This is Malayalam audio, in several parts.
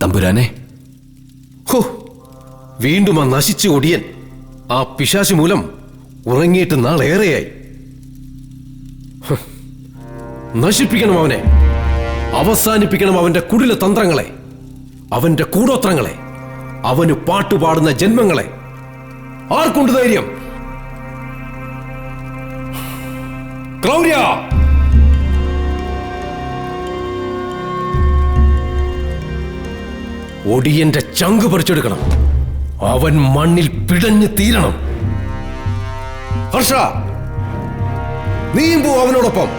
തമ്പുരാനെ, ഹോ, വീണ്ടും ആ നശിച്ച ഒടിയൻ ആ പിശാച് മൂലം ഉറങ്ങിയിട്ട് നാളേറെയായി. നശിപ്പിക്കണം അവനെ, അവസാനിപ്പിക്കണം അവന്റെ കുടില തന്ത്രങ്ങളെ, അവന്റെ കൂടോത്രങ്ങളെ, അവന് പാട്ടുപാടുന്ന ജന്മങ്ങളെ. ആർക്കുണ്ട് ധൈര്യം? ക്രൗര്യ! ഒടിയന്റെ ചങ്ക് പറിച്ചെടുക്കണം. അവൻ മണ്ണിൽ പിടഞ്ഞു തീരണം. ഹർഷ, നീയും പോ അവനോടൊപ്പം.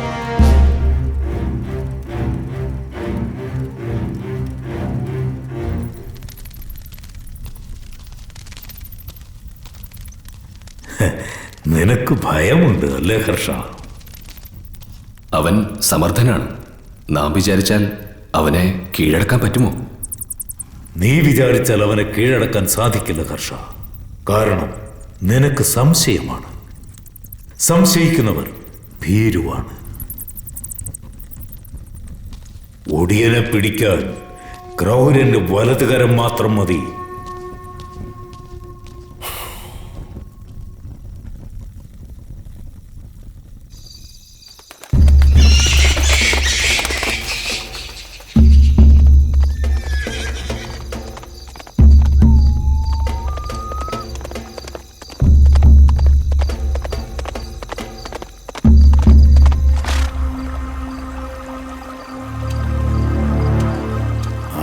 നിനക്ക് ഭയമുണ്ട് അല്ലേ ഹർഷ? അവൻ സമർത്ഥനാണ്. നാം വിചാരിച്ചാൽ അവനെ കീഴടക്കാൻ പറ്റുമോ? നീ വിചാരിച്ചാൽ അവനെ കീഴടക്കാൻ സാധിക്കില്ല ഹർഷ. കാരണം നിനക്ക് സംശയമാണ്. സംശയിക്കുന്നവർ ഭീരുവാണ്. ഒടിയനെ പിടിക്കാൻ ക്രൗര്യന്റെ വലതുകരം മാത്രം മതി.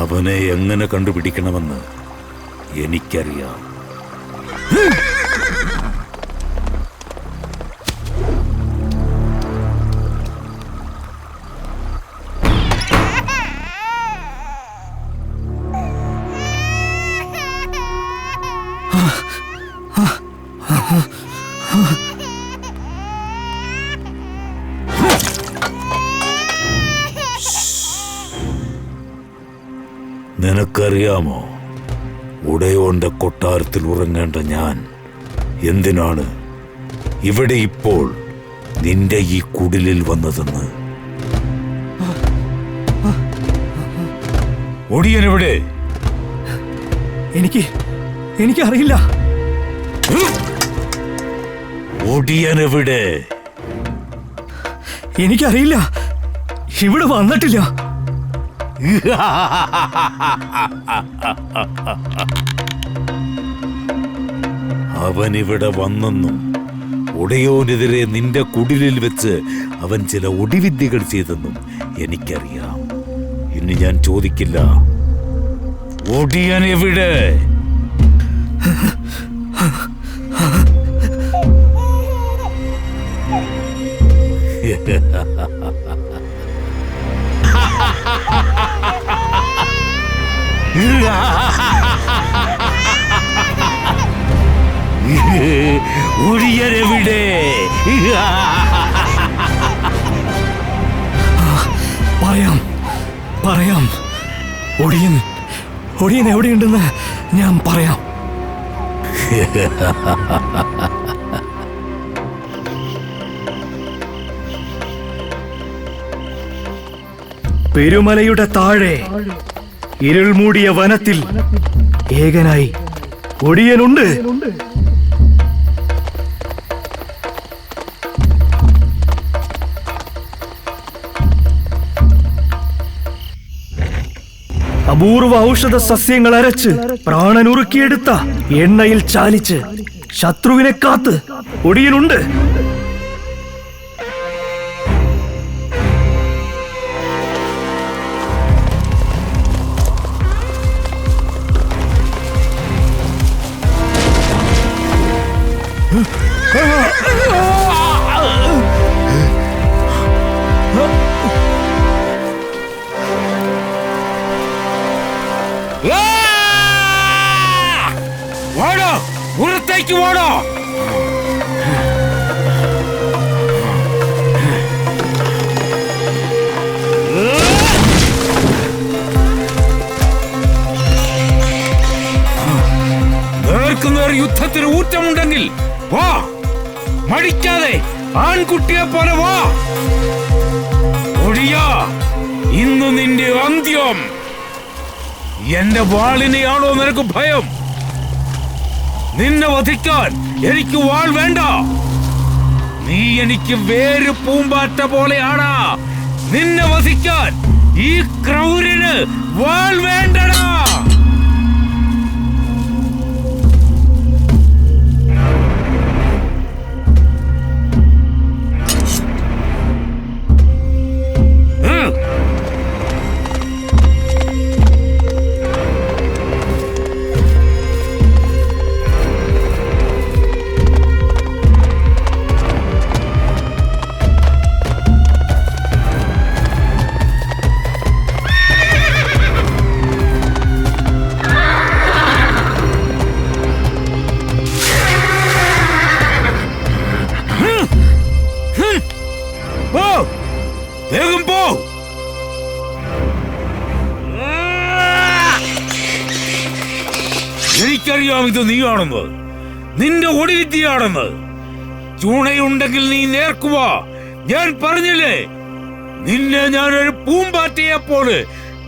അവനെ എങ്ങനെ കണ്ടുപിടിക്കണമെന്ന് എനിക്കറിയാം. നിനക്കറിയാമോ, ഉടയോന്റെ കൊട്ടാരത്തിൽ ഉറങ്ങേണ്ട ഞാൻ എന്തിനാണ് ഇവിടെ ഇപ്പോൾ നിന്റെ ഈ കുടിലിൽ വന്നതെന്ന്? ഒടിയനെവിടെ? എനിക്കറിയില്ല. ഒടിയനെവിടെ? എനിക്കറിയില്ല. ഇവിടെ വന്നിട്ടില്ല. അവനിവിടെ വന്നെന്നും ഉടയോനെതിരെ നിന്റെ കുടിലിൽ വെച്ച് അവൻ ചില ഒടിവിദ്യകൾ ചെയ്തെന്നും എനിക്കറിയാം. ഇനി ഞാൻ ചോദിക്കില്ല, ഒടിയൻ എവിടെ? ഒടിയനെവിടെ? പറയാം. ഒടിയൻ എവിടെയുണ്ടെന്ന് ഞാൻ പറയാം. പെരുമലയുടെ താഴെ ഇരുൾ മൂടിയ വനത്തിൽ ഏകനായി ഒടിയനുണ്ട്. അപൂർവ ഔഷധ സസ്യങ്ങൾ അരച്ച് പ്രാണനുറുക്കിയെടുത്ത എണ്ണയിൽ ചാലിച്ച് ശത്രുവിനെ കാത്ത് ഒടിയനുണ്ട്. വാടോ, പുറത്തേക്ക് വാടോ. നേർക്കുനേർ യുദ്ധത്തിന് ഊറ്റമുണ്ടെങ്കിൽ വാ, മടിക്കാതെ ആൺകുട്ടിയെ പോലെ വാ. ഒഴിയാ, ഇന്നു നിന്റെ അന്ത്യം. എന്റെ വാളിനെയാണോ നിനക്ക് ഭയം? നിന്നെ വധിക്കാൻ എനിക്ക് വാൾ വേണ്ട. നീ എനിക്ക് വേര് പൂമ്പാറ്റ പോലെയാണ്. നിന്നെ വധിക്കാൻ ഈ ക്രൗര്യന് വാൾ വേണ്ടടാ. വേഗം പോ. എനിക്കറിയാം ഇത് നീയാണെന്ന്, നിന്റെ ഒടിവിദ്യയാണെന്ന്. ചൂണയുണ്ടെങ്കിൽ നീ നേർക്കുവാ. ഞാൻ പറഞ്ഞില്ലേ, നിന്നെ ഞാനൊരു പൂമ്പാറ്റയെ പോലെ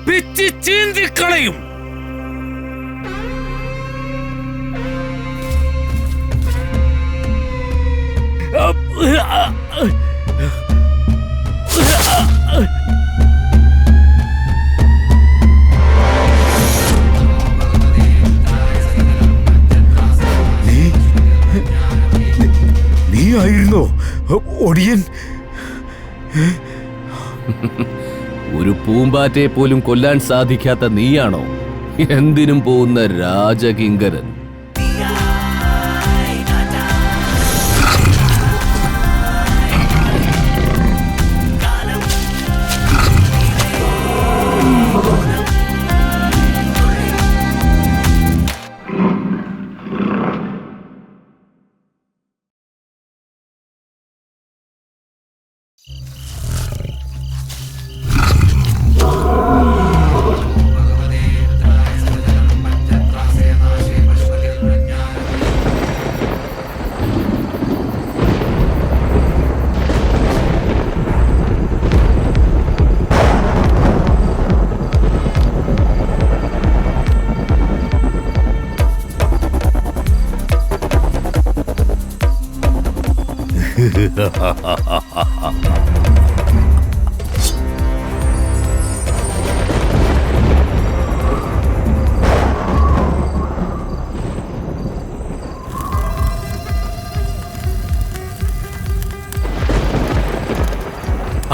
പിച്ചി ചീന്തിക്കളയും. നീയായിരുന്നോ ഒടിയൻ? ഒരു പൂമ്പാറ്റയെ പോലും കൊല്ലാൻ സാധിക്കാത്ത നീയാണോ എന്തിനും പോകുന്ന രാജകിങ്കരൻ?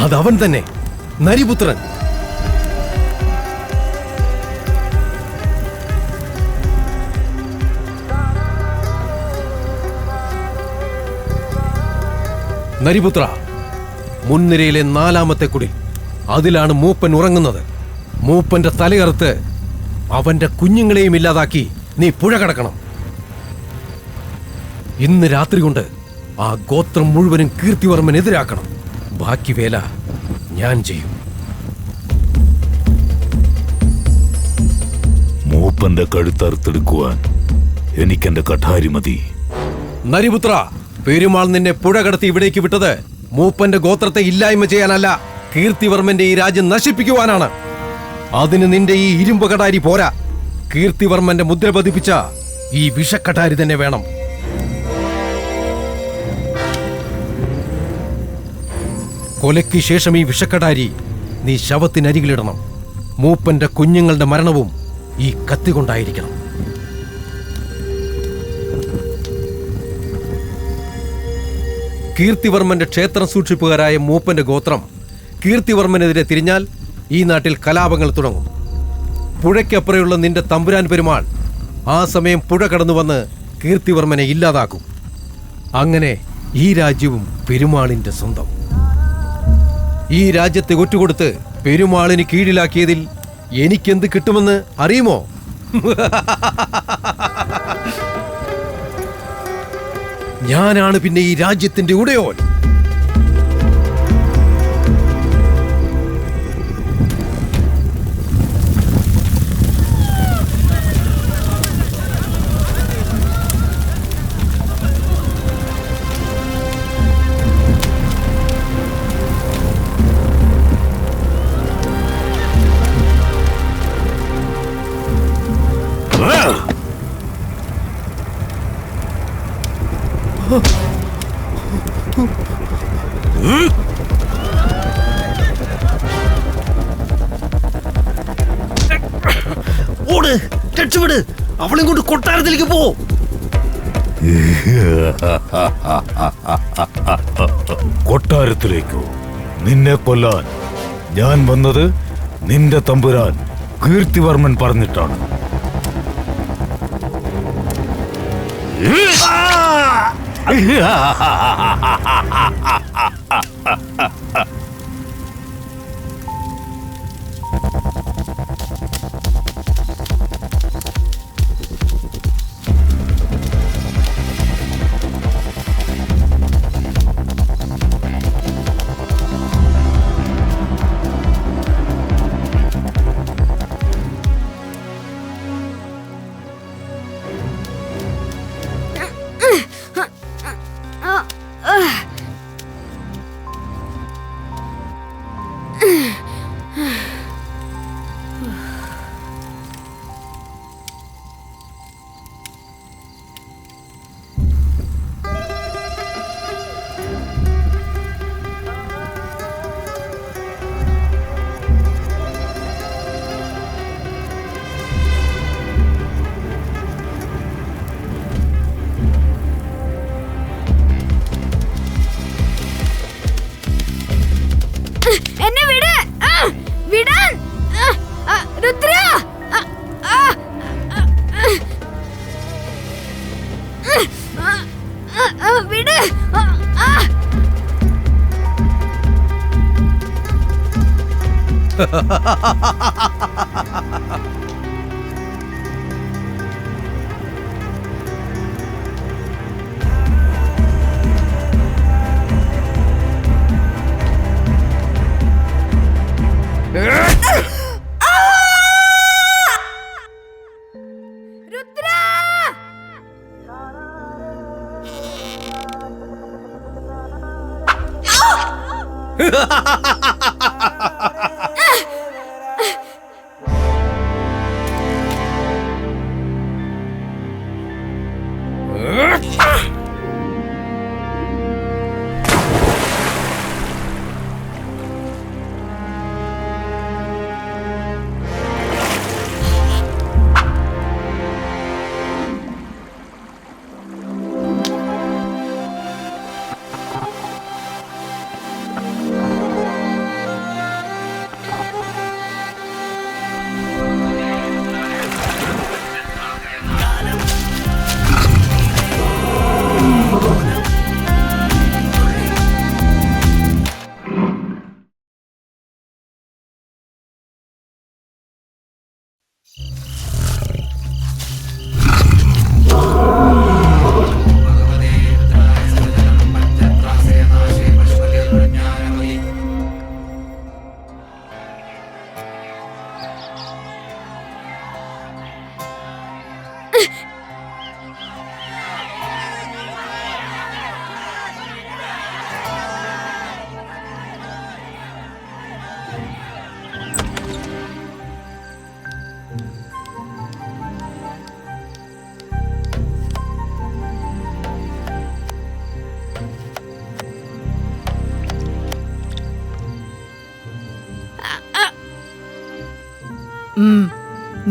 അതവൻ തന്നെ, നരിപുത്രൻ. നരിപുത്ര, മുൻനിരയിലെ 4-ാമത്തെ കുടിൽ, അതിലാണ് മൂപ്പൻ ഉറങ്ങുന്നത്. മൂപ്പന്റെ തലയറുത്ത് അവന്റെ കുഞ്ഞുങ്ങളെയും ഇല്ലാതാക്കി നീ പുഴ കടക്കണം. ഇന്ന് രാത്രി കൊണ്ട് ആ ഗോത്രം മുഴുവനും കീർത്തിവർമ്മനെതിരാക്കണം. ബാക്കി വേല ഞാൻ ചെയ്യും. മൂപ്പന്റെ കഴുത്തറുത്തെടുക്കുവാൻ എനിക്കെന്റെ കഠാരി മതി. നരിപുത്ര, പെരുമാൾ നിന്നെ പുഴ കടത്തി ഇവിടേക്ക് വിട്ടത് മൂപ്പന്റെ ഗോത്രത്തെ ഇല്ലായ്മ ചെയ്യാനല്ല, കീർത്തിവർമ്മന്റെ ഈ രാജ്യം നശിപ്പിക്കുവാനാണ്. അതിന് നിന്റെ ഈ ഇരുമ്പ് കടാരി പോരാ. കീർത്തിവർമ്മന്റെ മുദ്ര പതിപ്പിച്ച ഈ വിഷക്കട്ടാരി തന്നെ വേണം. കൊലയ്ക്ക് ശേഷം ഈ വിഷക്കടാരി നീ ശവത്തിനരികിലിടണം. മൂപ്പന്റെ കുഞ്ഞുങ്ങളുടെ മരണവും ഈ കത്തി കൊണ്ടായിരിക്കണം. കീർത്തിവർമ്മന്റെ ക്ഷേത്രം സൂക്ഷിപ്പുകാരായ മൂപ്പന്റെ ഗോത്രം കീർത്തിവർമ്മനെതിരെ തിരിഞ്ഞാൽ ഈ നാട്ടിൽ കലാപങ്ങൾ തുടങ്ങും. പുഴയ്ക്കപ്പുറയുള്ള നിന്റെ തമ്പുരാൻ പെരുമാൾ ആ സമയം പുഴ കടന്നു വന്ന് കീർത്തിവർമ്മനെ ഇല്ലാതാക്കും. അങ്ങനെ ഈ രാജ്യവും പെരുമാളിന്റെ സ്വന്തം. ഈ രാജ്യത്തെ ഒറ്റുകൊടുത്ത് പെരുമാളിന് കീഴിലാക്കിയതിൽ എനിക്കെന്ത് കിട്ടുമെന്ന് അറിയുമോ? ഞാനാണ് പിന്നെ ഈ രാജ്യത്തിന്റെ ഉടയോൻ. ഓട്, രക്ഷപ്പെട്, അവളെയും കൊണ്ട് കൊട്ടാരത്തിലേക്ക് പോ. കൊട്ടാരത്തിലേക്കോ? നിന്നെ കൊല്ലാൻ ഞാൻ വന്നത് നിന്റെ തമ്പുരാൻ കീർത്തിവർമ്മൻ പറഞ്ഞിട്ടാണ്. എന്നെ വിട്, വിടാൻ രുദ്ര. വിട്.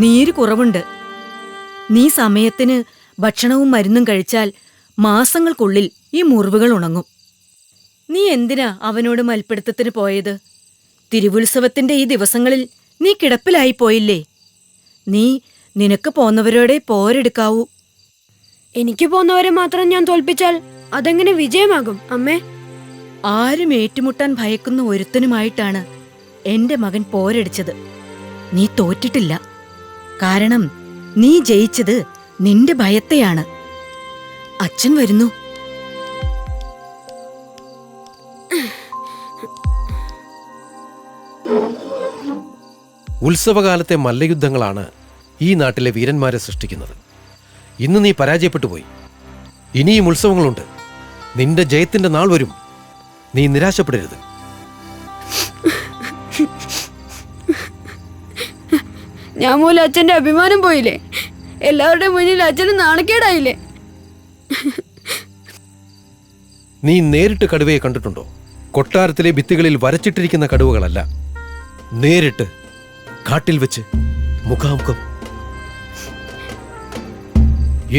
നീര് കുറവുണ്ട്. നീ സമയത്തിന് ഭക്ഷണവും മരുന്നും കഴിച്ചാൽ മാസങ്ങൾക്കുള്ളിൽ ഈ മുറിവുകൾ ഉണങ്ങും. നീ എന്തിനാ അവനോട് മൽപ്പിടുത്തത്തിന് പോയത്? തിരുവുത്സവത്തിന്റെ ഈ ദിവസങ്ങളിൽ നീ കിടപ്പിലായി പോയില്ലേ? നീ നിനക്ക് പോന്നവരോടെ പോരെടുക്കാവൂ. എനിക്ക് പോന്നവരെ മാത്രം ഞാൻ തോൽപ്പിച്ചാൽ അതെങ്ങനെ വിജയമാകും അമ്മേ? ആരും ഏറ്റുമുട്ടാൻ ഭയക്കുന്ന ഒരുത്തനുമായിട്ടാണ് എന്റെ മകൻ പോരടിച്ചത്. നീ തോറ്റിട്ടില്ല. കാരണം നീ ജയിച്ചത് നിന്റെ ഭയത്തെയാണ്. അച്ഛൻ വരുന്നു. ഉത്സവകാലത്തെ മല്ലയുദ്ധങ്ങളാണ് ഈ നാട്ടിലെ വീരന്മാരെ സൃഷ്ടിക്കുന്നത്. ഇന്ന് നീ പരാജയപ്പെട്ടു പോയി. ഇനിയും ഉത്സവങ്ങളുണ്ട്. നിന്റെ ജയത്തിന്റെ നാൾ വരും. നീ നിരാശപ്പെടരുത്. ഞാൻ മൂലം അച്ഛന്റെ അഭിമാനം പോയില്ലേ? എല്ലാവരുടെയും മുന്നിൽ അച്ഛന് നാണക്കേടായില്ലേ? നീ നേരിട്ട് കടുവയെ കണ്ടിട്ടുണ്ടോ? കൊട്ടാരത്തിലെ ഭിത്തികളിൽ വരച്ചിട്ടിരിക്കുന്ന കടുവകളല്ല, നേരിട്ട് കാട്ടിൽ വെച്ച് മുഖാമുഖം.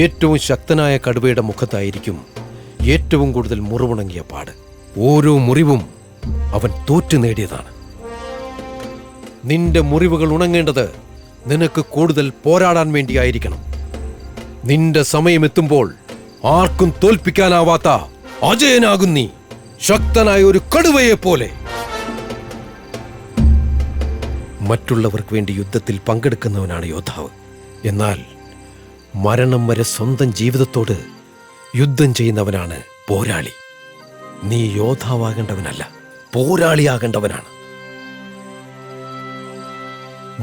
ഏറ്റവും ശക്തനായ കടുവയുടെ മുഖത്തായിരിക്കും ഏറ്റവും കൂടുതൽ മുറിവുണങ്ങിയ പാട്. ഓരോ മുറിവും അവൻ തോറ്റു നേടിയതാണ്. നിന്റെ മുറിവുകൾ ഉണങ്ങേണ്ടത് നിനക്ക് കൂടുതൽ പോരാടാൻ വേണ്ടിയായിരിക്കണം. നിന്റെ സമയമെത്തുമ്പോൾ ആർക്കും തോൽപ്പിക്കാനാവാത്ത അജയനാകും നീ, ശക്തനായ ഒരു കടുവയെ പോലെ. മറ്റുള്ളവർക്ക് വേണ്ടി യുദ്ധത്തിൽ പങ്കെടുക്കുന്നവനാണ് യോദ്ധാവ്. എന്നാൽ മരണം വരെ സ്വന്തം ജീവിതത്തോട് യുദ്ധം ചെയ്യുന്നവനാണ് പോരാളി. നീ യോദ്ധാവാകേണ്ടവനല്ല, പോരാളിയാകേണ്ടവനാണ്.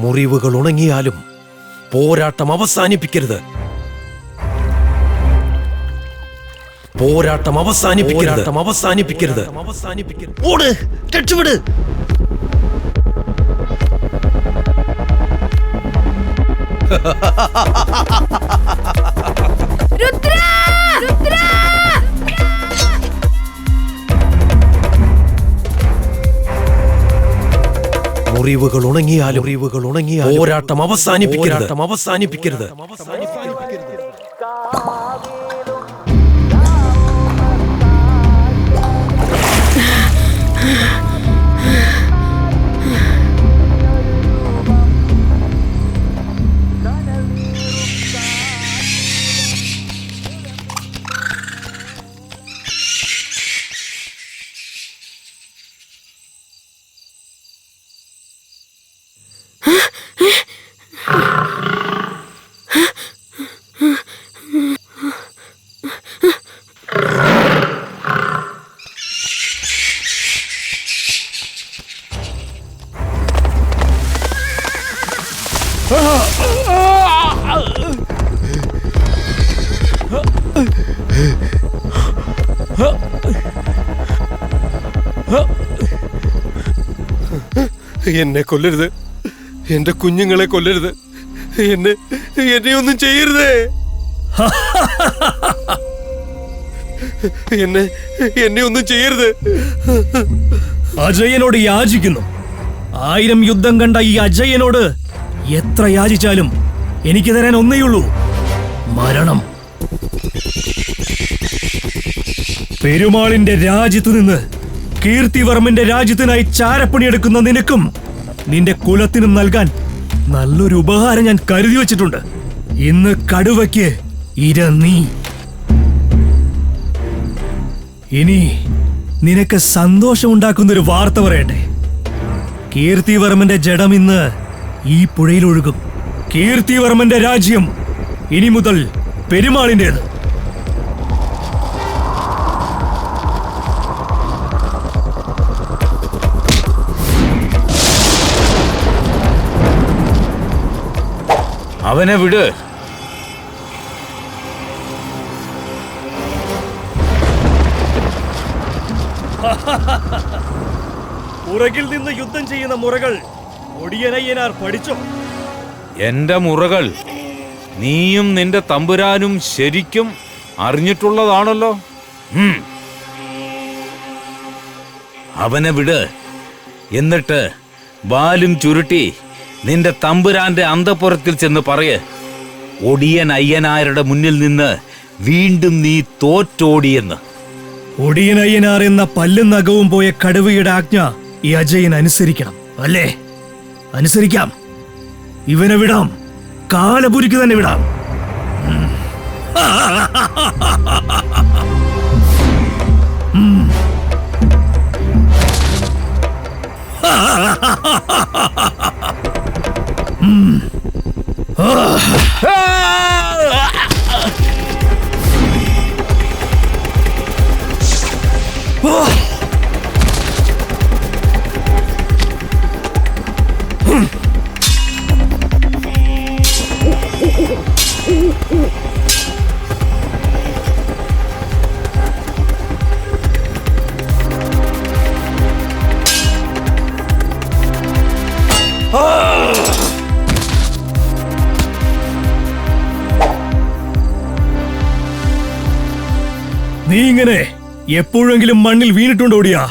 മുറിവുകൾ ഉണങ്ങിയാലും പോരാട്ടം അവസാനിപ്പിക്കരുത്. പോരാട്ടം അവസാനിപ്പിക്കരുത്. ഓട്, രക്ഷപ്പെട്. രുദ്ര! രുദ്ര! മുറിവുകൾ ഉണങ്ങിയാലും പോരാട്ടം അവസാനിപ്പിക്കരുത്. എന്നെ കൊല്ലരുത്, എന്റെ കുഞ്ഞുങ്ങളെ കൊല്ലരുത്, എന്നെ ഒന്നും ചെയ്യരുതേ. എന്നെ ഒന്നും ചെയ്യരുത്. അജയനോട് യാചിക്കുന്നു. 1000 യുദ്ധം കണ്ട ഈ അജയനോട് എത്ര യാചിച്ചാലും എനിക്ക് തരാൻ ഒന്നേയുള്ളൂ, മരണം. പെരുമാളിന്റെ രാജ്യത്തു നിന്ന് കീർത്തിവർമ്മന്റെ രാജ്യത്തിനായി ചാരപ്പണിയെടുക്കുന്ന നിനക്കും നിന്റെ കുലത്തിനും നൽകാൻ നല്ലൊരു ഉപഹാരം ഞാൻ കരുതി വച്ചിട്ടുണ്ട്. ഇന്ന് കടുവയ്ക്ക് ഇര നീ. ഇനി നിനക്ക് സന്തോഷമുണ്ടാക്കുന്നൊരു വാർത്ത പറയട്ടെ. കീർത്തിവർമ്മന്റെ ജഡം ഇന്ന് ഈ പുഴയിലൊഴുകും. കീർത്തിവർമ്മന്റെ രാജ്യം ഇനി മുതൽ പെരുമാളിന്റേത്. അവനെ വിട്. പുറകിൽ നിന്ന് യുദ്ധം ചെയ്യുന്ന മുറകൾ ഒടിയനയ്യനാർ പഠിച്ചോ? എന്റെ മുറകൾ നീയും നിന്റെ തമ്പുരാനും ശരിക്കും അറിഞ്ഞിട്ടുള്ളതാണല്ലോ. അവനെ വിട്. എന്നിട്ട് വാലും ചുരുട്ടി നിന്റെ തമ്പുരാന്റെ അന്തപുരത്തിൽ ചെന്ന് പറയ്, ഒടിയൻ അയ്യനാരുടെ മുന്നിൽ നിന്ന് വീണ്ടും നീ തോറ്റോടിയെന്ന്. ഒടിയനയ്യനാർ എന്ന പല്ലും നഖവും പോയ കടുവയുടെ ആജ്ഞ ഈ അജയൻ അനുസരിക്കണം, അല്ലേ? അനുസരിക്കാം. ഇവനെ വിടാം, കാലപുരിക്ക് തന്നെ വിടാം. നീ ഇങ്ങനെ എപ്പോഴെങ്കിലും മണ്ണിൽ വീണിട്ടുണ്ടോ ഓടിയാ?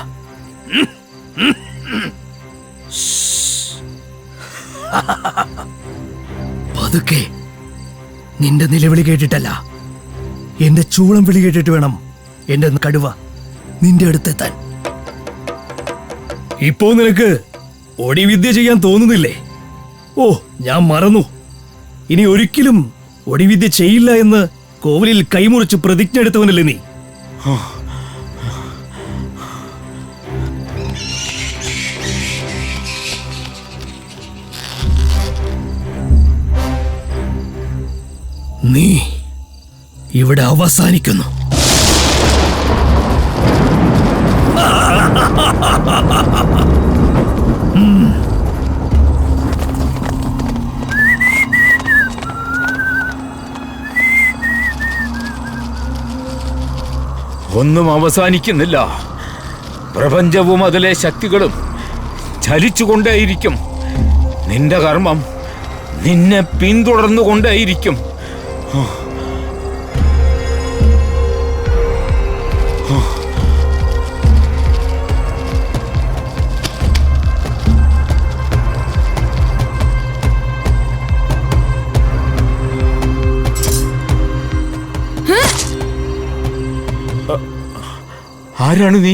പതുക്കെ, നിന്റെ നിലവിളി കേട്ടിട്ടല്ല, എന്റെ ചൂളം വിളി കേട്ടിട്ട് വേണം എന്റെ കടുവ നിന്റെ അടുത്തെത്താൻ. ഇപ്പോ നിനക്ക് ഒടിവിദ്യ ചെയ്യാൻ തോന്നുന്നില്ലേ? ഓ, ഞാൻ മറന്നു. ഇനി ഒരിക്കലും ഒടിവിദ്യ ചെയ്യില്ല എന്ന് കോവിലിൽ കൈമുറിച്ച് പ്രതിജ്ഞ എടുത്തവനല്ലേ നീ? നീ ഇവിടെ അവസാനിക്കുന്നു. ഒന്നും അവസാനിക്കുന്നില്ല. പ്രപഞ്ചവും അതിലെ ശക്തികളും ചലിച്ചുകൊണ്ടേയിരിക്കും. നിന്റെ കർമ്മം നിന്നെ പിന്തുടർന്നുകൊണ്ടേയിരിക്കും. ആരാണ് നീ?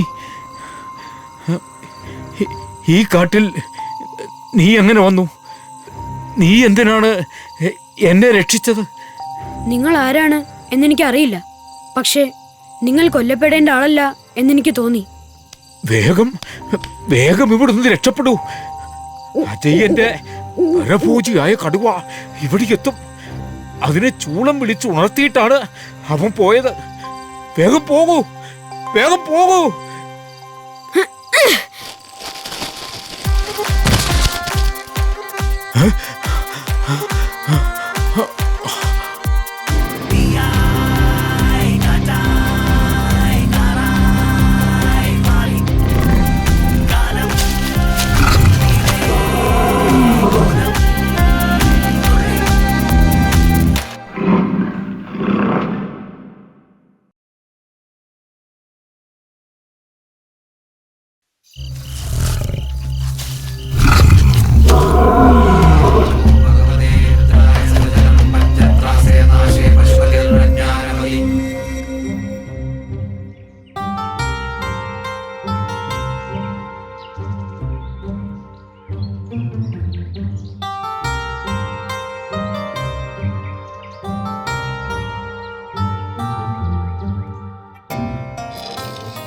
ഈ കാട്ടിൽ നീ എങ്ങനെ വന്നു? നീ എന്തിനാണ് എന്നെ രക്ഷിച്ചത്? നിങ്ങൾ ആരാണ് എന്നെനിക്കറിയില്ല, പക്ഷേ നിങ്ങൾ കൊല്ലപ്പെടേണ്ട ആളല്ല എന്നെനിക്ക് തോന്നി. വേഗം വേഗം ഇവിടുന്ന് രക്ഷപ്പെടൂ. അജയന്റെ പരഭോജിയായ കടുവ ഇവിടേക്കെത്തും. അതിനെ ചൂളം വിളിച്ച് ഉണർത്തിയിട്ടാണ് അവൻ പോയത്. വേഗം പോകൂ, വേഗം പോകൂ.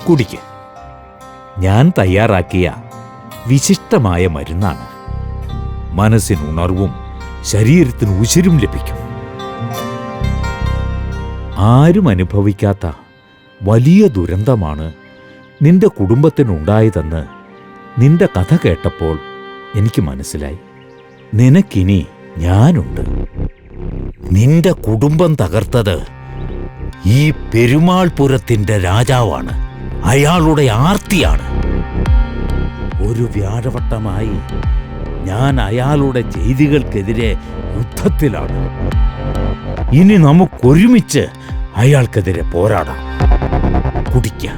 കുടിക്ക്. ഞാൻ തയ്യാറാക്കിയ വിശിഷ്ടമായ മരുന്നാണ്. മനസ്സിന് ഉണർവും ശരീരത്തിന് ഉശിരും ലഭിക്കും. ആരും അനുഭവിക്കാത്ത വലിയ ദുരന്തമാണ് നിന്റെ കുടുംബത്തിനുണ്ടായതെന്ന് നിന്റെ കഥ കേട്ടപ്പോൾ എനിക്ക് മനസ്സിലായി. നിനക്കിനി ഞാനുണ്ട്. നിന്റെ കുടുംബം തകർത്തത് ഈ പെരുമാൾപുരത്തിന്റെ രാജാവാണ്. അയാളുടെ ആർത്തിയാണ്. ഒരു വ്യാഴവട്ടമായി ഞാൻ അയാളുടെ ചെയ്തികൾക്കെതിരെ യുദ്ധത്തിലാണ്. ഇനി നമുക്കൊരുമിച്ച് അയാൾക്കെതിരെ പോരാടാം. കുടിക്കാം.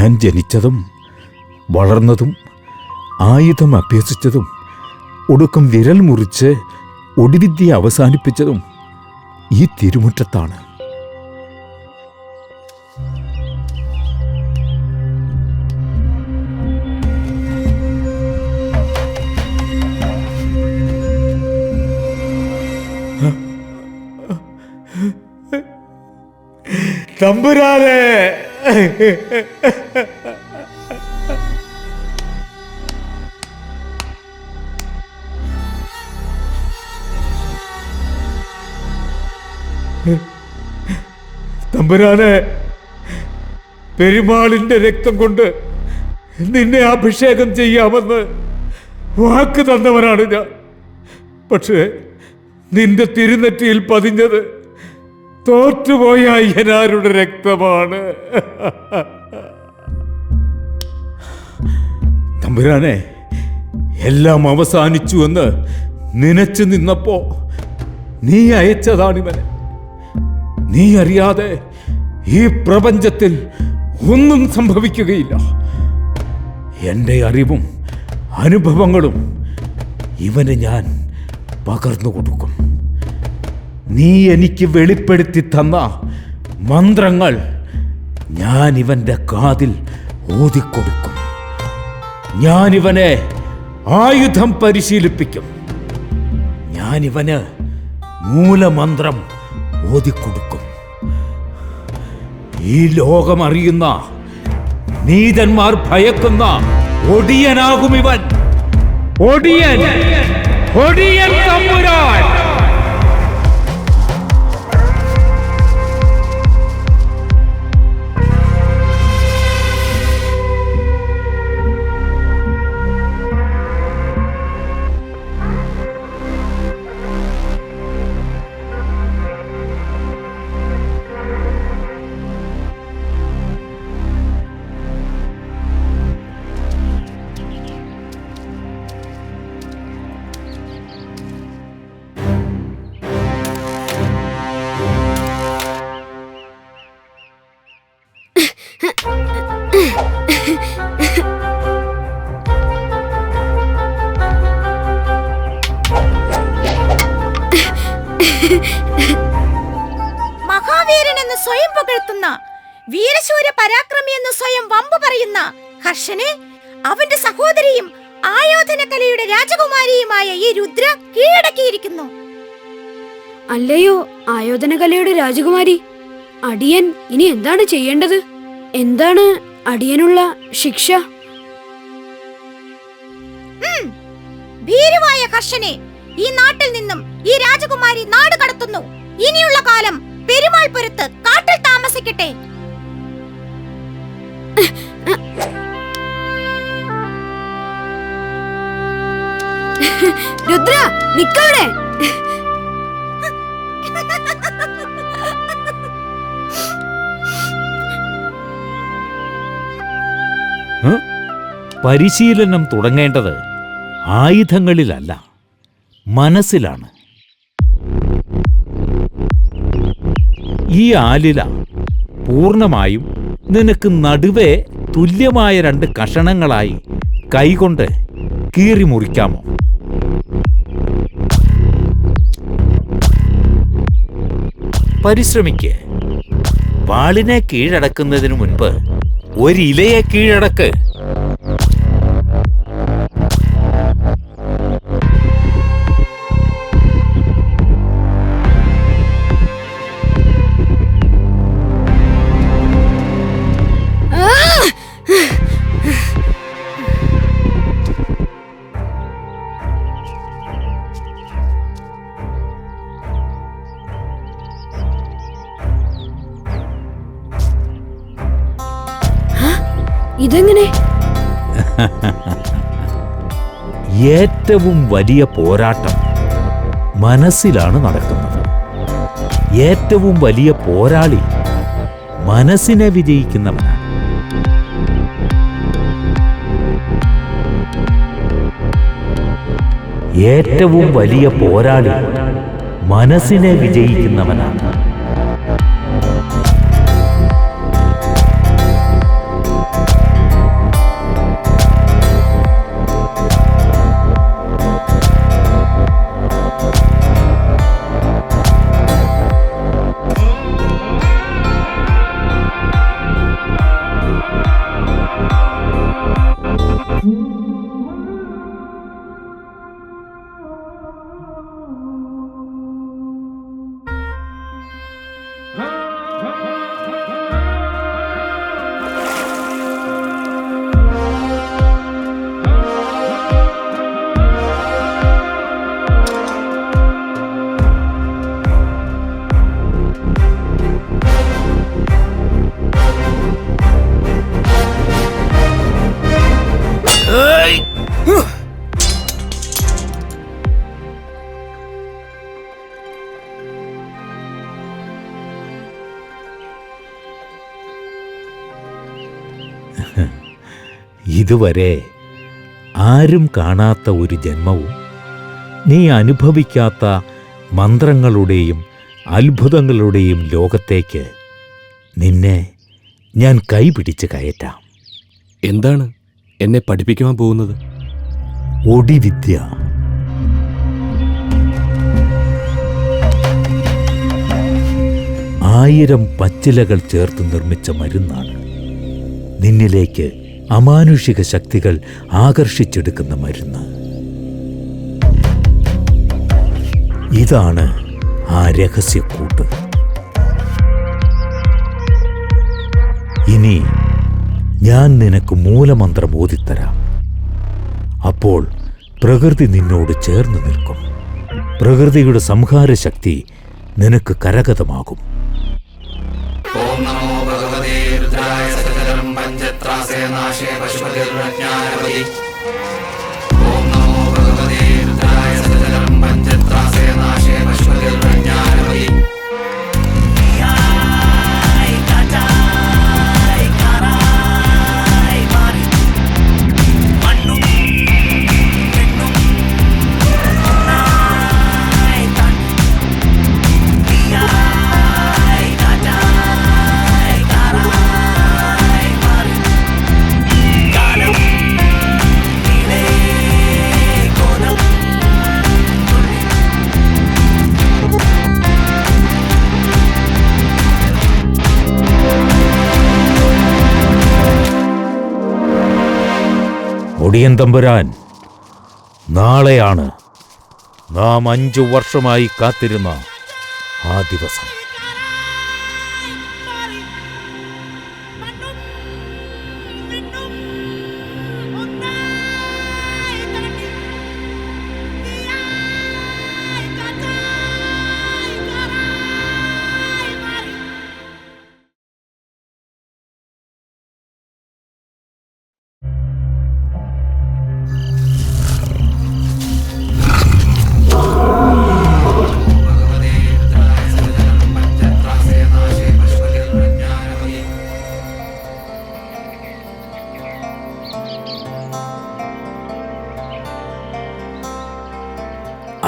ഞാൻ ജനിച്ചതും വളർന്നതും ആയുധം അഭ്യസിച്ചതും ഒടുക്കം വിരൽ മുറിച്ച് ഒടിവിദ്യ അവസാനിപ്പിച്ചതും ഈ തിരുമുറ്റത്താണ്. തമ്പുരാനെ, തമ്പുരാനെ, പെരുമാളിന്റെ രക്തം കൊണ്ട് നിന്നെ അഭിഷേകം ചെയ്യാമെന്ന് വാക്ക് തന്നവനാണ് ഞാൻ. പക്ഷേ നിന്റെ തിരുനെറ്റിയിൽ പതിഞ്ഞത് തോറ്റുപോയ അയ്യനാരുടെ രക്തമാണ്. തമ്പുരാനെ, എല്ലാം അവസാനിച്ചു എന്ന് നനച്ചു നിന്നപ്പോ നീ അയച്ചതാണിവനെ. നീ അറിയാതെ ഈ പ്രപഞ്ചത്തിൽ ഒന്നും സംഭവിക്കുകയില്ല. എൻ്റെ അറിവും അനുഭവങ്ങളും ഇവന് ഞാൻ പകർന്നു കൊടുക്കും. നീ എനിക്ക് വെളിപ്പെടുത്തി തന്ന മന്ത്രങ്ങൾ ഞാൻ ഇവന്റെ കാതിൽ ഓതിക്കൊടുക്കും. ഞാനിവനെ ആയുധം പരിശീലിപ്പിക്കും. ഞാനിവന് മൂലമന്ത്രം ഓതിക്കൊടുക്കും. ഈ ലോകമറിയുന്ന നീതന്മാർ ഭയക്കുന്ന ഒടിയനാകും ഇവൻ. ഒടിയൻ, ഒടിയൻ തമ്പുരാൻ. മഹാവീരൻ എന്ന് സ്വയം പുകഴ്ത്തുന്ന, വീരശൂര പരാക്രമി എന്ന് സ്വയം വമ്പ് പറയുന്ന ഹർഷനെ അവന്റെ സഹോദരിയും ആയോധന കലയുടെ രാജകുമാരിയുമായ ഈ രുദ്ര കീഴടക്കിയിരിക്കുന്നു. അല്ലയോ ആയോധന കലയുടെ രാജകുമാരി, അടിയൻ ഇനി എന്താണ് ചെയ്യേണ്ടത്? എന്താണ് അടിയനുള്ള ശിക്ഷ? ഭീരുവായ ഹർഷനെ ഈ നാട്ടിൽ നിന്നും ഈ രാജകുമാരി നാട് കടത്തുന്നു. ഇനിയുള്ള കാലം പെരുമാൾ പുരത്ത് കാട്ടിൽ താമസിക്കട്ടെ. രുദ്ര, നിക്കവിടെ. പരിശീലനം തുടങ്ങേണ്ടത് ആയുധങ്ങളിലല്ല, മനസ്സിലാണ്. ഈ ആലില പൂർണ്ണമായും നിനക്ക് നടുവേ തുല്യമായ 2 കഷണങ്ങളായി കൈകൊണ്ട് കീറി മുറിക്കാമോ? പരിശ്രമിക്ക്. വാളിനെ കീഴടക്കുന്നതിനു മുൻപ് ഒരിലയെ കീഴടക്ക്. ഇതെങ്ങനെ? ഏറ്റവും വലിയ പോരാട്ടം മനസ്സിലാണ് നടക്കുന്നത്. ഏറ്റവും വലിയ പോരാളി മനസ്സിനെ വിജയിക്കുന്നവനാണ്. ഏറ്റവും വലിയ പോരാളി മനസ്സിനെ വിജയിക്കുന്നവനാണ്. ഇതുവരെ ആരും കാണാത്ത ഒരു ജന്മവും നീ അനുഭവിക്കാത്ത മന്ത്രങ്ങളുടെയും അത്ഭുതങ്ങളുടെയും ലോകത്തേക്ക് നിന്നെ ഞാൻ കൈപിടിച്ച് കയറ്റാം. എന്താണ് എന്നെ പഠിപ്പിക്കുവാൻ പോകുന്നത്? ഒടിവിദ്യ. ആയിരം പച്ചിലകൾ ചേർത്ത് നിർമ്മിച്ച മരുന്നാണ്. നിന്നിലേക്ക് അമാനുഷിക ശക്തികൾ ആകർഷിച്ചെടുക്കുന്ന മരുന്ന്. ഇതാണ് ആ രഹസ്യക്കൂട്ട്. ഇനി ഞാൻ നിനക്ക് മൂലമന്ത്രം ഓതിത്തരാം. അപ്പോൾ പ്രകൃതി നിന്നോട് ചേർന്ന് നിൽക്കും. പ്രകൃതിയുടെ സംഹാരശക്തി നിനക്ക് കരഗതമാകും. ഓം നമോ ഭഗവതേ രുദ്രായ സകലം പഞ്ചത്രാസേ നാശേ പശുപതിർജ്ഞാനവതി. ഓം നമോ ഭഗവതേ രുദ്രായ സകലം പഞ്ചത്രാസേ നാശേ പശുപതിർജ്ഞാനവതി. ഒടിയൻ തമ്പുരാൻ, നാളെയാണ് നാം 5 വർഷമായി കാത്തിരുന്ന ആ ദിവസം.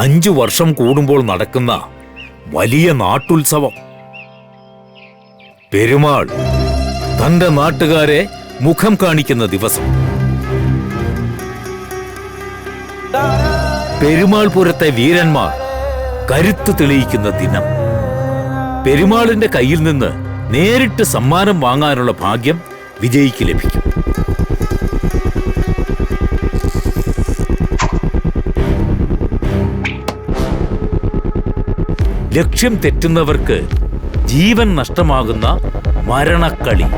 അഞ്ചു വർഷം കൂടുമ്പോൾ നടക്കുന്ന വലിയ നാട്ടുത്സവം. പെരുമാൾ തന്റെ നാട്ടുകാരെ മുഖം കാണിക്കുന്ന ദിവസം. പെരുമാൾ പുരത്തെ വീരന്മാർ കരുത്ത് തെളിയിക്കുന്ന ദിനം. പെരുമാളിന്റെ കയ്യിൽ നിന്ന് നേരിട്ട് സമ്മാനം വാങ്ങാനുള്ള ഭാഗ്യം വിജയിക്ക് ലഭിക്കും. ലക്ഷ്യം തെറ്റുന്നവർക്ക് ജീവൻ നഷ്ടമാകുന്ന മരണക്കളി.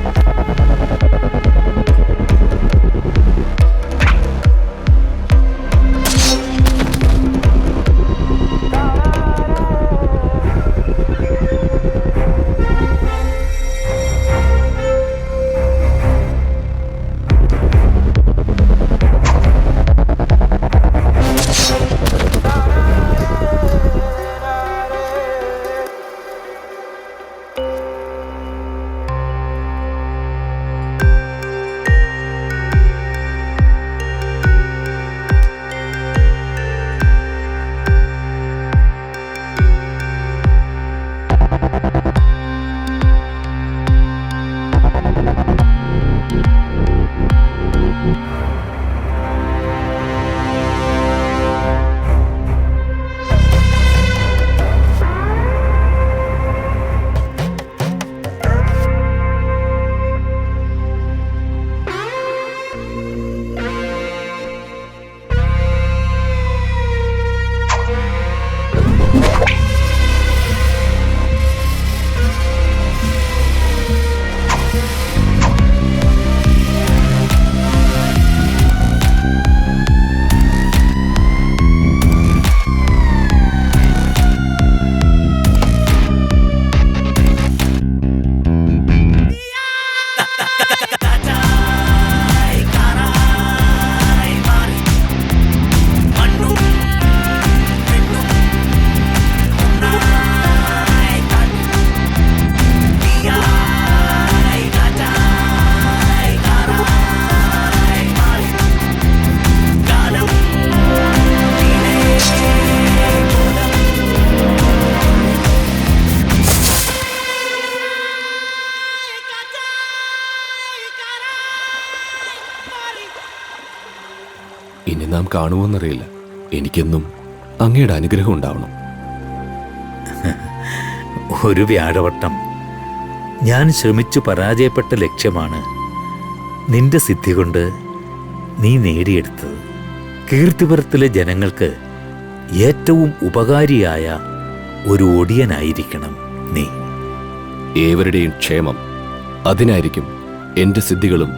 ഇനി നാം കാണുമോന്നറിയില്ല. എനിക്കെന്നും അങ്ങയുടെ അനുഗ്രഹം ഉണ്ടാവണം. ഒരു വ്യാഴവട്ടം. ഞാൻ ശ്രമിച്ചു പരാജയപ്പെട്ട ലക്ഷ്യമാണ് നിന്റെ സിദ്ധി കൊണ്ട് നീ നേടിയെടുത്തത്. കീർത്തിപുരത്തിലെ ജനങ്ങൾക്ക് ഏറ്റവും ഉപകാരിയായ ഒരു ഒടിയനായിരിക്കണം നീ. ഏവരുടെയും ക്ഷേമം, അതിനായിരിക്കും എൻ്റെ സിദ്ധികളും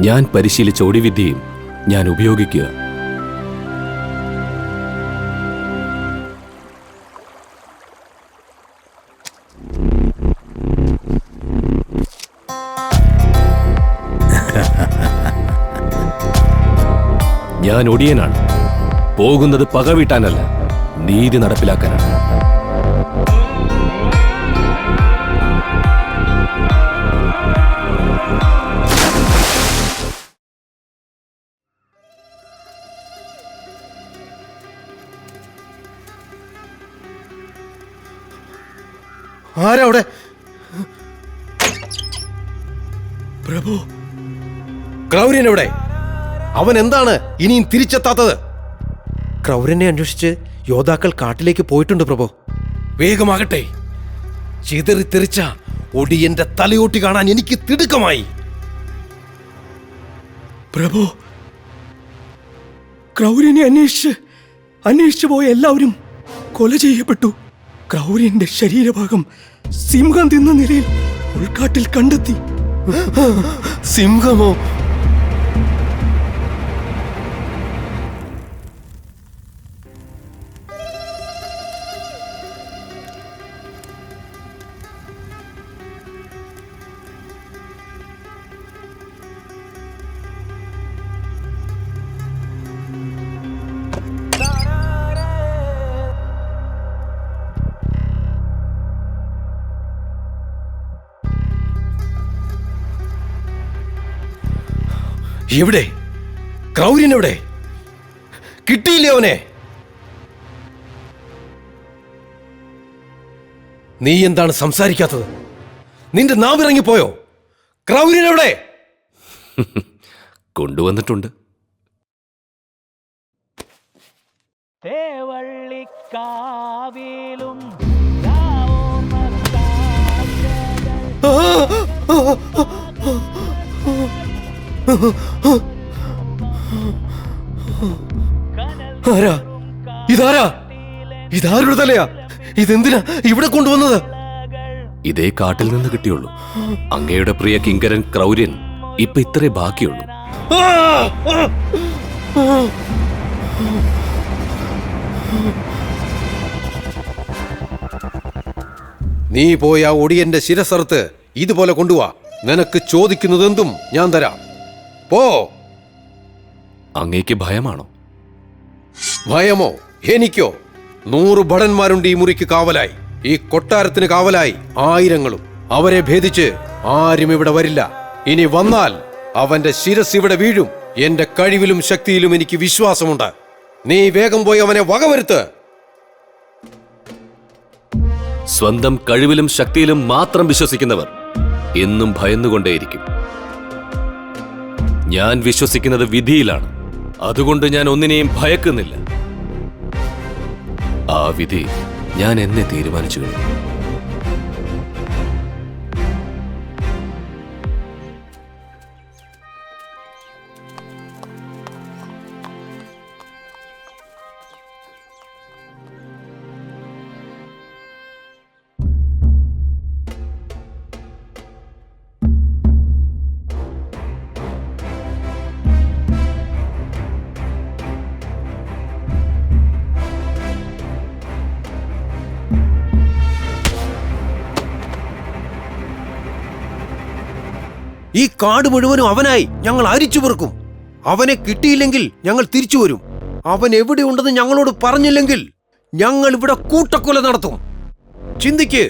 ഞാൻ പരിശീലിച്ച ഒടിവിദ്യയും ഞാൻ ഉപയോഗിക്കുക. ഞാൻ ഒടിയനാണ്. പോകുന്നത് പക വീട്ടാനല്ല, നീതി നടപ്പിലാക്കാനാണ്. ആരാ അവിടെ? പ്രഭു, ക്രൗര്യൻ എവിടെ? അവൻ എന്താണ് ഇനിയും തിരിച്ചെത്താത്തത്? ക്രൗര്യനെ അന്വേഷിച്ച് യോദ്ധാക്കൾ കാട്ടിലേക്ക് പോയിട്ടുണ്ട് പ്രഭു. വേഗമാകട്ടെ. ചിതറിത്തെറിച്ച ഒടിയന്റെ തലയോട്ടി കാണാൻ എനിക്ക് തിടുക്കമായി. പ്രഭു, ക്രൗര്യനെ അന്വേഷിച്ചു പോയ എല്ലാവരും കൊല ചെയ്യപ്പെട്ടു. ക്രൗര്യന്റെ ശരീരഭാഗം സിംഹം തിന്ന നിലയിൽ ഉൾക്കാട്ടിൽ കണ്ടെത്തി. സിംഹമോ? എവിടെ? ക്രൗര്യൻ എവിടെ? കിട്ടിയില്ലേ അവനെ? നീ എന്താണ് സംസാരിക്കാത്തത്? നിന്റെ നാവിറങ്ങിപ്പോയോ? ക്രൗര്യൻ എവിടെ? കൊണ്ടുവന്നിട്ടുണ്ട്. തേവള്ളിക്കാവിലും ആരാ? ഇതാരാ? ഇതാരുടെ തലയാ? ഇതെന്തിനാ ഇവിടെ കൊണ്ടുവന്നത്? ഇതേ കാട്ടിൽ നിന്ന് കിട്ടിയുള്ളൂ. അങ്ങയുടെ പ്രിയ കിങ്കരൻ ക്രൗര്യൻ ഇപ്പൊ ഇത്രേ ബാക്കിയുള്ളൂ. നീ പോയി ആ ഒടിയന്റെ ശിരസറുത്ത് ഇതുപോലെ കൊണ്ടുവാ. നിനക്ക് ചോദിക്കുന്നതെന്തും ഞാൻ തരാം. പോ. അങ്ങേക്ക് ഭയമാണോ? ഭയമോ? എനിക്കോ? 100 ഭടന്മാരുണ്ട് ഈ മുറിക്ക് കാവലായി. ഈ കൊട്ടാരത്തിന് കാവലായി 1000ങ്ങളും. അവരെ ഭേദിച്ച് ആരും ഇവിടെ വരില്ല. ഇനി വന്നാൽ അവന്റെ ശിരസ് ഇവിടെ വീഴും. എന്റെ കഴിവിലും ശക്തിയിലും എനിക്ക് വിശ്വാസമുണ്ട്. നീ വേഗം പോയി അവനെ വകവരുത്ത്. സ്വന്തം കഴിവിലും ശക്തിയിലും മാത്രം വിശ്വസിക്കുന്നവർ എന്നും ഭയന്നുകൊണ്ടേയിരിക്കും. ഞാൻ വിശ്വസിക്കുന്നത് വിധിയിലാണ്. അതുകൊണ്ട് ഞാൻ ഒന്നിനെയും ഭയക്കുന്നില്ല. ആ വിധി ഞാൻ എന്നെ തീരുമാനിച്ചു കഴിഞ്ഞു. ഈ കാട് മുഴുവനും അവനായി ഞങ്ങൾ അരിച്ചു പെറുക്കും. അവനെ കിട്ടിയില്ലെങ്കിൽ ഞങ്ങൾ തിരിച്ചു വരും. അവൻ എവിടെയുണ്ടെന്ന് ഞങ്ങളോട് പറഞ്ഞില്ലെങ്കിൽ ഞങ്ങൾ ഇവിടെ കൂട്ടക്കൊല നടത്തും. ചിന്തിക്ക്,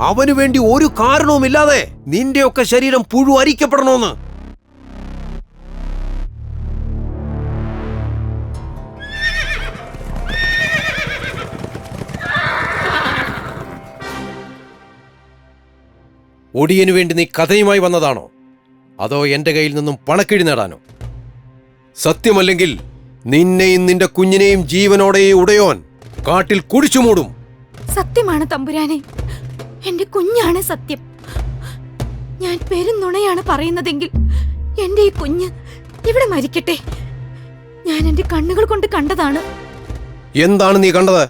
അവനു വേണ്ടി ഒരു കാരണവുമില്ലാതെ നിന്റെയൊക്കെ ശരീരം പുഴു അരിക്കപ്പെടണമെന്ന്. ഒടിയനു വേണ്ടി നീ കഥയുമായി വന്നതാണോ? അതോ എന്റെ കയ്യിൽ നിന്നും പണക്കിഴി നേടാനോ? സത്യമല്ലെങ്കിൽ നിന്നെയും നിന്റെ കുഞ്ഞിനെയും ജീവനോടെ ഈ ഉടയോൻ കാട്ടിൽ കുഴിച്ചു മൂടും. സത്യമാണ് തമ്പുരാനെ, എന്റെ കുഞ്ഞാണ് സത്യം. ഞാൻ പെരുന്നുണയാണ് പറയുന്നതെങ്കിൽ എന്റെ ഈ കുഞ്ഞ് ഇവിടെ മരിക്കട്ടെ. ഞാൻ എന്റെ കണ്ണുകൾ കൊണ്ട് കണ്ടതാണ്. എന്താണ് നീ കണ്ടത്?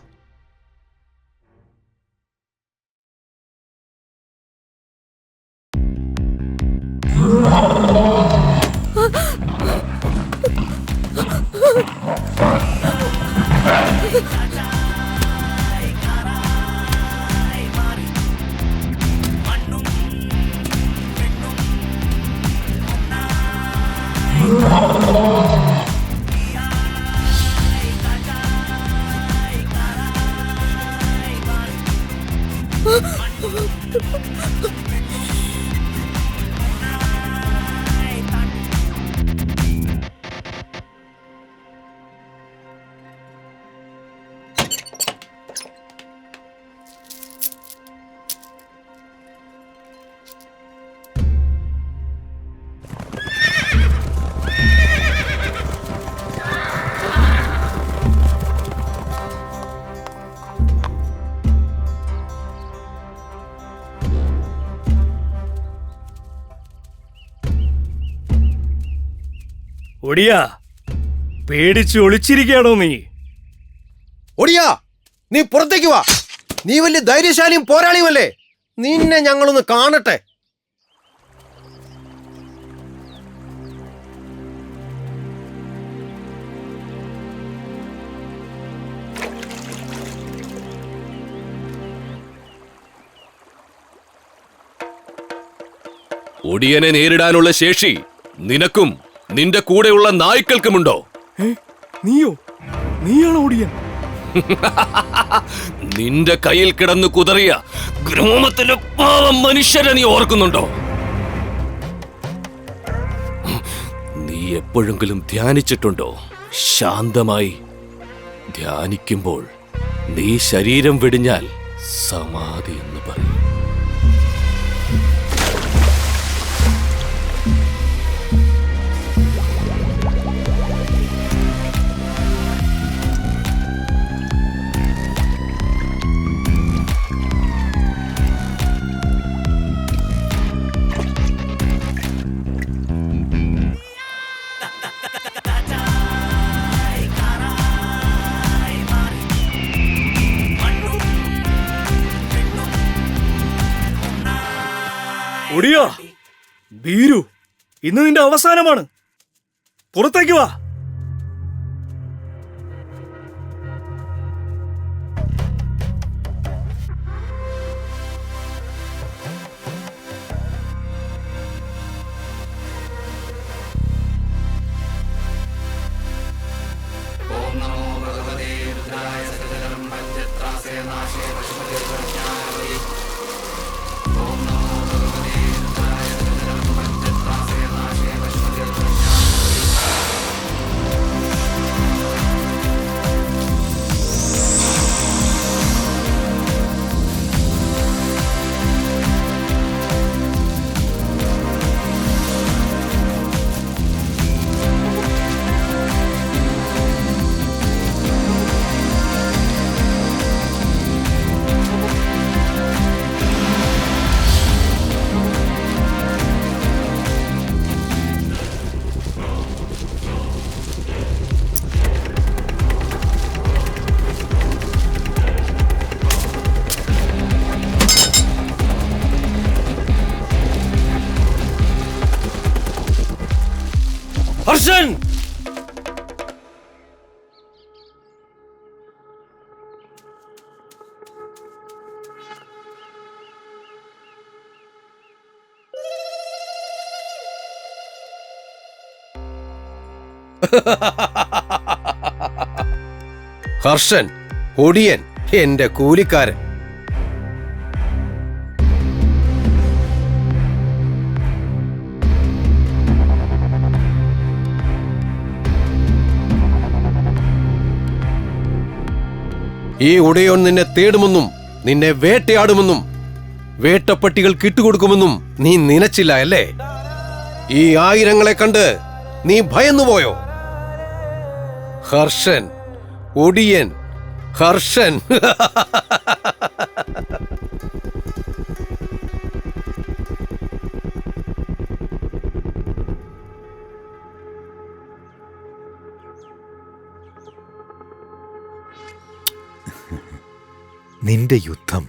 ഒടിയാ, പേടിച്ച് ഒളിച്ചിരിക്കുകയാണോ നീ? ഒടിയാ, നീ പുറത്തേക്ക് വാ. നീ വലിയ ധൈര്യശാലിയും പോരാളിയുമല്ലേ. നിന്നെ ഞങ്ങളൊന്ന് കാണട്ടെ. ഒടിയനെ നേരിടാനുള്ള ശേഷി നിനക്കും നിന്റെ കൂടെയുള്ള നായ്ക്കൾക്കുമുണ്ടോ? നീയോ? നീയാണോ ഒടിയൻ? നിന്റെ കയ്യിൽ കിടന്നു കുതറിയ ഗ്രാമത്തിലെ പാവം മനുഷ്യരെ നീ ഓർക്കുന്നുണ്ടോ? നീ എപ്പോഴെങ്കിലും ധ്യാനിച്ചിട്ടുണ്ടോ? ശാന്തമായി ധ്യാനിക്കുമ്പോൾ നീ ശരീരം വെടിഞ്ഞാൽ സമാധി എന്ന് പറയും. ഒടിയാ, ഭീരു, ഇന്ന് നിന്റെ അവസാനമാണ്. പുറത്തേക്ക് വാ. ഹർഷൻ! ഹർഷൻ, ഒടിയൻ, എന്റെ കൂലിക്കാരൻ. ഈ ഉടയോൻ നിന്നെ തേടുമെന്നും നിന്നെ വേട്ടയാടുമെന്നും വേട്ടപ്പട്ടികൾ കിട്ടുകൊടുക്കുമെന്നും നീ നനച്ചില്ല അല്ലേ? ഈ ആയിരങ്ങളെ കണ്ട് നീ ഭയന്നുപോയോ? ഹർഷൻ, ഒടിയൻ, ഹർഷൻ. നിന്റെ യുദ്ധം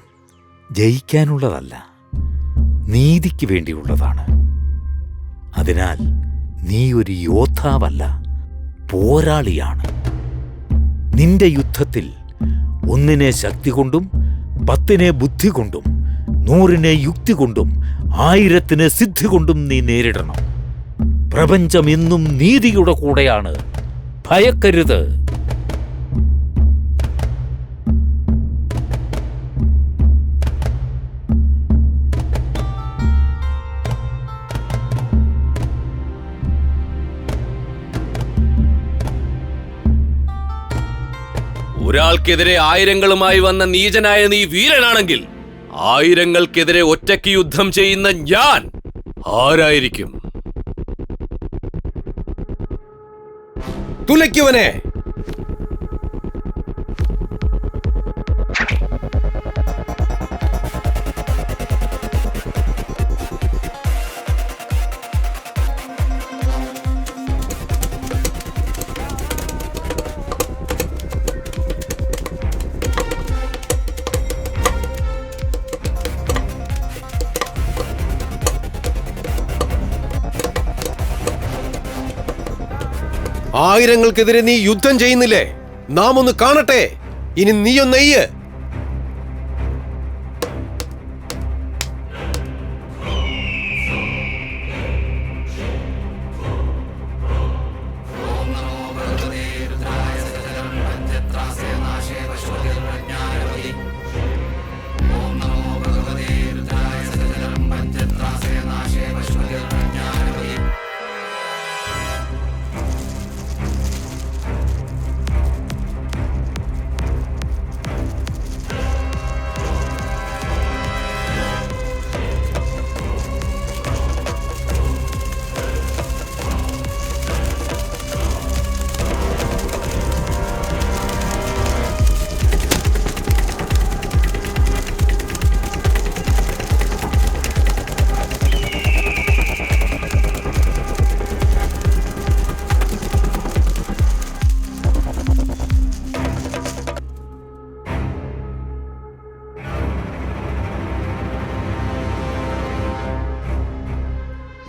ജയിക്കാനുള്ളതല്ല, നീതിക്ക് വേണ്ടിയുള്ളതാണ്. അതിനാൽ നീ ഒരു യോദ്ധാവല്ല, പോരാളിയാണ്. നിന്റെ യുദ്ധത്തിൽ 1 ശക്തി കൊണ്ടും 10 ബുദ്ധി കൊണ്ടും 100 യുക്തി കൊണ്ടും 1000 സിദ്ധി കൊണ്ടും നീ നേരിടണം. പ്രപഞ്ചം എന്നും നീതിയുടെ കൂടെയാണ്. ഭയക്കരുത്. ഒരാൾക്കെതിരെ 1000ങ്ങളുമായി വന്ന നീചനായ നീ വീരനാണെങ്കിൽ 1000ങ്ങൾക്കെതിരെ ഒറ്റയ്ക്ക് യുദ്ധം ചെയ്യുന്ന ഞാൻ ആരായിരിക്കും? തുലയ്ക്കുവനെ. ആയിരങ്ങൾക്കെതിരെ നീ യുദ്ധം ചെയ്യുന്നില്ലേ? നാം ഒന്ന് കാണട്ടെ. ഇനി നീയൊന്നെയ്യ്.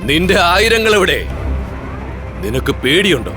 നിന്റെ 1000ങ്ങൾ എവിടെ? നിനക്ക് പേടിയുണ്ടോ?